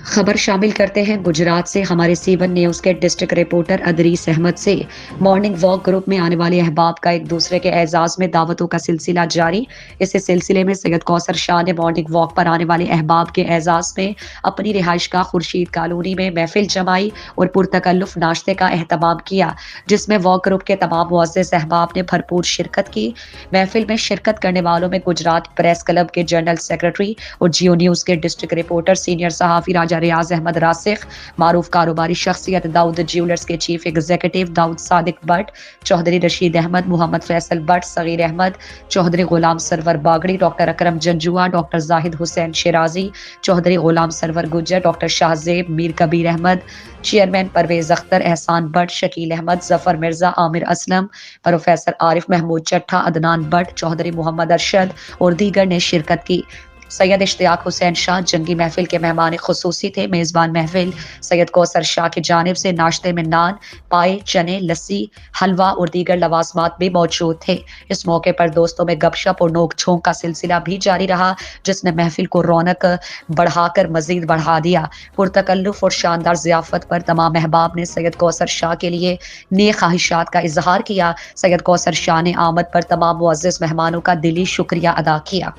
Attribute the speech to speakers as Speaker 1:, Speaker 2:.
Speaker 1: خبر شامل کرتے ہیں گجرات سے۔ ہمارے سی1 نیوز کے ڈسٹرکٹ رپورٹر ادریس احمد سے۔ مارننگ واک گروپ میں آنے والے احباب کا ایک دوسرے کے اعزاز میں دعوتوں کا سلسلہ جاری۔ اسی سلسلے میں سید کوثر شاہ نے مارننگ واک پر آنے والے احباب کے اعزاز میں اپنی رہائش گاہ خورشید کالونی میں محفل جمائی اور پرتکلف ناشتے کا اہتمام کیا، جس میں واک گروپ کے تمام معزز احباب نے بھرپور شرکت کی۔ محفل میں شرکت کرنے والوں میں گجرات پریس کلب کے جنرل سیکرٹری اور جیو نیوز کے ڈسٹرکٹ رپورٹر سینئر صحافی راجہ ریاض احمد راسخ، معروف کاروباری شخصیت داؤد جیولرز کے chief executive Daud Sadiq Butt, Chaudhry Rashid Ahmed, Muhammad Faisal Butt, Saghir Ahmed, Chaudhry Ghulam Sarwar Bagri, doctor Akram Janjua, doctor Zahid Hussain Shirazi, Chaudhry Ghulam Sarwar Gujjar, doctor Shah Zeb, Mir Kabir Ahmed, chairman Pervez Akhtar, Ahsan Butt, Shakeel Ahmed, ظفر مرزا، عامر اسلم، پروفیسر عارف محمود چٹھا، عدنان بٹ، چوہدری محمد ارشد اور دیگر نے شرکت کی۔ سید اشتیاق حسین شاہ جنگی محفل کے مہمان خصوصی تھے۔ میزبان محفل سید کوثر شاہ کی جانب سے ناشتے میں نان، پائے، چنے، لسی، حلوہ اور دیگر لوازمات بھی موجود تھے۔ اس موقع پر دوستوں میں گپ شپ اور نوک جھونک کا سلسلہ بھی جاری رہا، جس نے محفل کو رونق مزید بڑھا دیا۔ پرتکلف اور شاندار ضیافت پر تمام احباب نے سید کوثر شاہ کے لیے نیک خواہشات کا اظہار کیا۔ سید کوثر شاہ نے آمد پر تمام معزز مہمانوں کا دلی شکریہ ادا کیا۔